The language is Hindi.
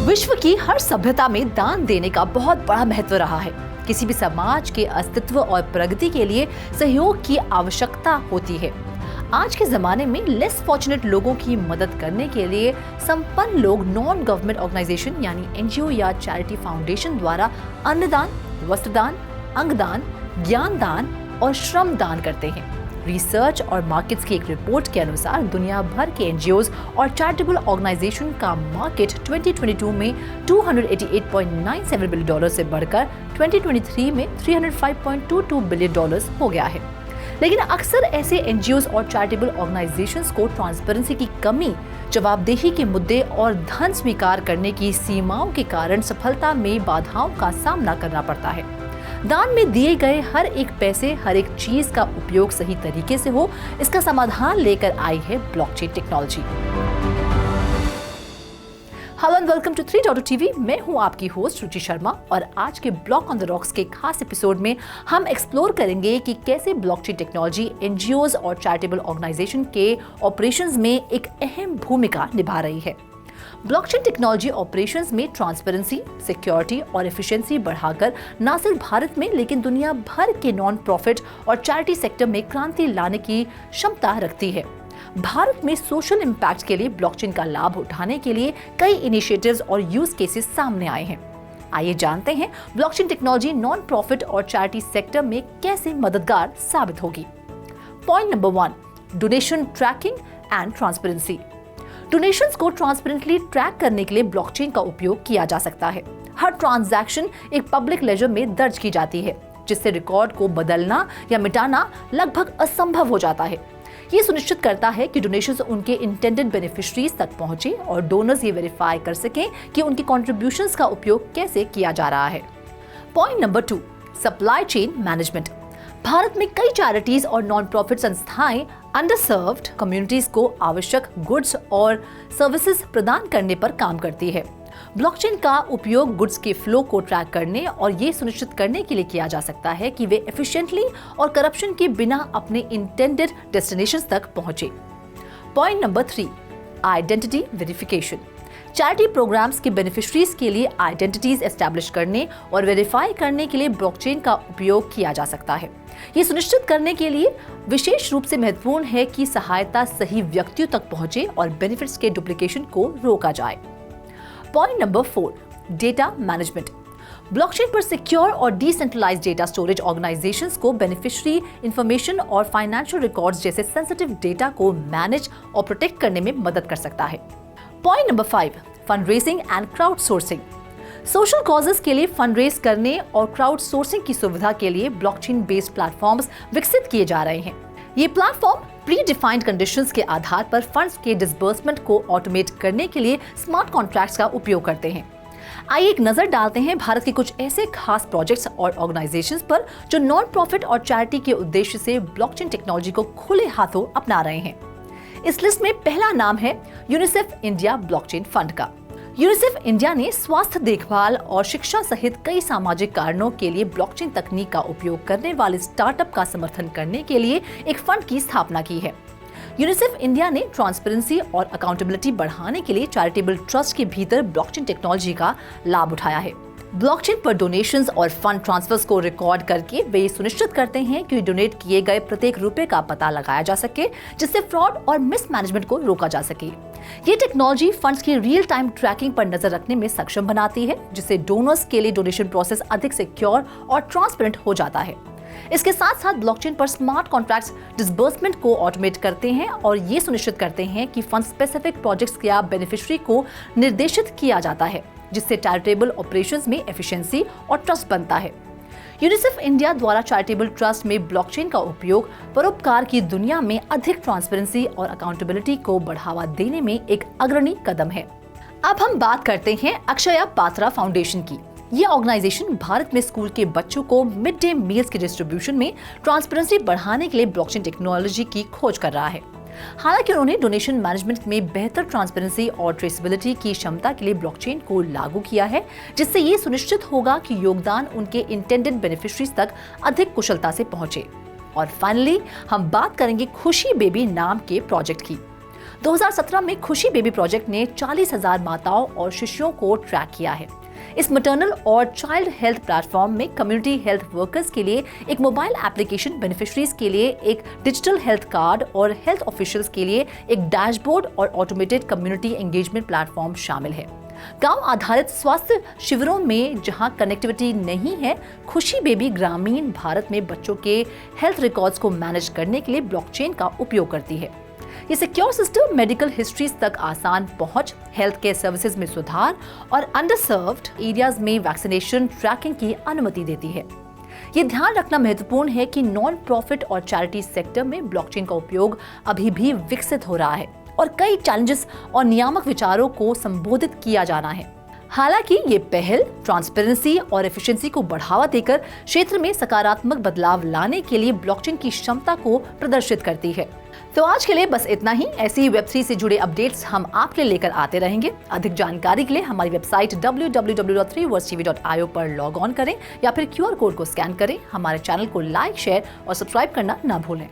विश्व की हर सभ्यता में दान देने का बहुत बड़ा महत्व रहा है। किसी भी समाज के अस्तित्व और प्रगति के लिए सहयोग की आवश्यकता होती है। आज के जमाने में लेस फॉर्चुनेट लोगों की मदद करने के लिए संपन्न लोग नॉन गवर्नमेंट ऑर्गेनाइजेशन यानी एनजीओ या चैरिटी फाउंडेशन द्वारा अन्नदान, वस्त्रदान, अंगदान, ज्ञान दान और श्रम दान करते हैं। रिसर्च और मार्केट्स की एक रिपोर्ट के अनुसार दुनिया भर के एनजीओज और चैरिटेबल ऑर्गेनाइजेशन का मार्केट 2022 में $288.97 बिलियन से बढ़कर 2023 में $305.22 बिलियन हो गया है। लेकिन अक्सर ऐसे एनजीओज और चैरिटेबल ऑर्गेनाइजेशंस को ट्रांसपेरेंसी की कमी, जवाबदेही के मुद्दे और धन स्वीकार करने की सीमाओं के कारण सफलता में बाधाओं का सामना करना पड़ता है। दान में दिए गए हर एक पैसे, हर एक चीज का उपयोग सही तरीके से हो, इसका समाधान लेकर आई है blockchain technology. Hello and welcome to 3.2 TV. मैं हूं आपकी होस्ट रुचि शर्मा और आज के ब्लॉक ऑन द रॉक्स के खास एपिसोड में हम एक्सप्लोर करेंगे कि कैसे ब्लॉकचेन टेक्नोलॉजी एनजीओज और चैरिटेबल ऑर्गेनाइजेशन के ऑपरेशंस में एक अहम भूमिका निभा रही है। ब्लॉकचेन टेक्नोलॉजी ऑपरेशंस में ट्रांसपेरेंसी, सिक्योरिटी और एफिशिएंसी बढ़ाकर न सिर्फ भारत में लेकिन दुनिया भर के नॉन प्रॉफिट और चैरिटी सेक्टर में क्रांति लाने की क्षमता रखती है। भारत में सोशल इम्पैक्ट के लिए ब्लॉकचेन का लाभ उठाने के लिए कई इनिशिएटिव्स और यूज केसेस सामने आए हैं। आइए जानते हैं ब्लॉकचेन टेक्नोलॉजी नॉन प्रॉफिट और चैरिटी सेक्टर में कैसे मददगार साबित होगी। Point number 1, donation tracking and transparency. Donations को ट्रांसपेरेंटली ट्रैक करने के लिए ब्लॉकचेन का उपयोग किया जा सकता है। हर ट्रांजैक्शन एक पब्लिक लेजर में दर्ज की जाती है, जिससे रिकॉर्ड को बदलना या मिटाना लगभग असंभव हो जाता है। ये सुनिश्चित करता है कि डोनेशंस उनके इंटेंडेड बेनिफिशियरीज तक पहुंचे और डोनर्स ये वेरीफाई कर सकें कि उनके कंट्रीब्यूशंस का उपयोग कैसे किया जा रहा है। Point number 2, supply chain management. Bharat में कई चैरिटीज और नॉन प्रॉफिट संस्थाएं अंडरसर्व्ड कम्युनिटीज को आवश्यक गुड्स और सर्विसेज प्रदान करने पर काम करती है। ब्लॉकचेन का उपयोग गुड्स के फ्लो को ट्रैक करने और ये सुनिश्चित करने के लिए किया जा सकता है कि वे एफिशिएंटली और करप्शन के बिना अपने इंटेंडेड डेस्टिनेशंस तक पहुंचे। Point number 3, identity verification. Charity programmes के बेनिफिशरीज के लिए आइडेंटिटीज एस्टैब्लिश करने और वेरीफाई करने के लिए ब्लॉकचेन का उपयोग किया जा सकता है। ये सुनिश्चित करने के लिए विशेष रूप से महत्वपूर्ण है कि सहायता सही व्यक्तियों तक पहुंचे और बेनिफिट्स के डुप्लीकेशन को रोका जाए। Point number 4, data management. Blockchain पर सिक्योर और डिसेंट्रलाइज्ड डेटा स्टोरेज ऑर्गेनाइजेशंस को बेनिफिशियरी इंफॉर्मेशन और फाइनेंशियल रिकॉर्ड्स जैसे सेंसिटिव डेटा को मैनेज और प्रोटेक्ट करने में मदद कर सकता है। Point number 5, fundraising and crowd sourcing. Social causes के लिए फंडरेज करने और क्राउड सोर्सिंग की सुविधा के लिए ब्लॉकचेन बेस्ड प्लेटफॉर्म्स विकसित किए जा रहे हैं। ये प्लेटफॉर्म प्री डिफाइंड कंडीशंस के आधार पर फंड्स के डिसबर्समेंट को ऑटोमेट करने के लिए स्मार्ट कॉन्ट्रैक्ट्स का उपयोग करते हैं। आइए एक नजर डालते हैं भारत के कुछ ऐसे खास प्रोजेक्ट्स और ऑर्गेनाइजेशंस पर जो नॉन प्रॉफिट और चैरिटी के उद्देश्य से ब्लॉकचेन टेक्नोलॉजी को खुले हाथों अपना रहे हैं। इस लिस्ट में पहला नाम है यूनिसेफ इंडिया ब्लॉकचेन फंड का। यूनिसेफ इंडिया ने स्वास्थ्य देखभाल और शिक्षा सहित कई सामाजिक कारणों के लिए ब्लॉकचेन तकनीक का उपयोग करने वाले स्टार्टअप का समर्थन करने के लिए एक फंड की स्थापना की है। यूनिसेफ इंडिया ने ट्रांसपेरेंसी और अकाउंटेबिलिटी बढ़ाने के लिए चैरिटेबल ट्रस्ट के भीतर ब्लॉकचेन टेक्नोलॉजी का लाभ उठाया है। ब्लॉकचेन पर डोनेशंस और फंड ट्रांसफर्स को रिकॉर्ड करके वे सुनिश्चित करते हैं कि डोनेट किए गए प्रत्येक रुपए का पता लगाया जा सके, जिससे फ्रॉड और मिसमैनेजमेंट को रोका जा सके। ये टेक्नोलॉजी फंड्स की रियल टाइम ट्रैकिंग पर नजर रखने में सक्षम बनाती है, जिससे डोनर्स के लिए डोनेशन प्रोसेस अधिक सिक्योर और ट्रांसपेरेंट हो जाता है। इसके साथ साथ ब्लॉकचेन पर स्मार्ट कॉन्ट्रैक्ट्स डिसबर्समेंट को ऑटोमेट करते हैं और ये सुनिश्चित करते हैं कि फंड स्पेसिफिक प्रोजेक्ट्स या बेनिफिशियरी को निर्देशित किया जाता है, जिससे चैरिटेबल ऑपरेशंस में एफिशिएंसी और ट्रस्ट बनता है। यूनिसेफ इंडिया द्वारा चैरिटेबल ट्रस्ट में ब्लॉकचेन का उपयोग परोपकार की दुनिया में अधिक ट्रांसपेरेंसी और अकाउंटेबिलिटी को बढ़ावा देने में एक अग्रणी कदम है। अब हम बात करते हैं अक्षया पात्रा फाउंडेशन की। ये ऑर्गेनाइजेशन भारत में स्कूल के बच्चों को मिड डे मील्स के डिस्ट्रीब्यूशन में ट्रांसपेरेंसी बढ़ाने के लिए ब्लॉकचेन टेक्नोलॉजी की खोज कर रहा है। हालांकि उन्होंने डोनेशन मैनेजमेंट में बेहतर ट्रांसपेरेंसी और ट्रेसेबिलिटी की क्षमता के लिए ब्लॉकचेन को लागू किया है, जिससे ये सुनिश्चित होगा कि योगदान उनके इंटेंडेड बेनिफिशियरीज तक अधिक कुशलता से पहुंचे। और फाइनली हम बात करेंगे खुशी बेबी नाम के प्रोजेक्ट की। 2017 में खुशी बेबी प्रोजेक्ट ने 40,000 माताओं और शिशुओं को ट्रैक किया है। इस मैटरनल और चाइल्ड हेल्थ प्लेटफॉर्म में कम्युनिटी हेल्थ वर्कर्स के लिए एक मोबाइल एप्लीकेशन, बेनिफिशरीज के लिए एक डिजिटल हेल्थ कार्ड और हेल्थ ऑफिशियल्स के लिए एक डैशबोर्ड और ऑटोमेटेड कम्युनिटी एंगेजमेंट प्लेटफॉर्म शामिल है। गांव आधारित स्वास्थ्य शिविरों में जहां कनेक्टिविटी नहीं है, खुशी बेबी ग्रामीण भारत में बच्चों के हेल्थ रिकॉर्ड्स को मैनेज करने के लिए ब्लॉकचेन का उपयोग करती है। ये सिक्योर सिस्टम मेडिकल हिस्ट्रीज तक आसान पहुंच, हेल्थ केयर सर्विसेज में सुधार और अंडरसर्व्ड एरियाज में वैक्सीनेशन ट्रैकिंग की अनुमति देती है। ये ध्यान रखना महत्वपूर्ण है कि नॉन प्रॉफिट और चैरिटी सेक्टर में ब्लॉकचेन का उपयोग अभी भी विकसित हो रहा है और कई चैलेंजेस और नियामक विचारों को संबोधित किया जाना है। हालांकि ये पहल ट्रांसपेरेंसी और एफिशिएंसी को बढ़ावा देकर क्षेत्र में सकारात्मक बदलाव लाने के लिए ब्लॉकचेन की क्षमता को प्रदर्शित करती है। तो आज के लिए बस इतना ही। ऐसी ही वेब3 से जुड़े अपडेट्स हम आपके लिए लेकर आते रहेंगे। अधिक जानकारी के लिए हमारी वेबसाइट www.3versetv.io पर लॉग ऑन करें या फिर QR कोड को स्कैन करें। हमारे चैनल को लाइक, शेयर और सब्सक्राइब करना ना भूलें।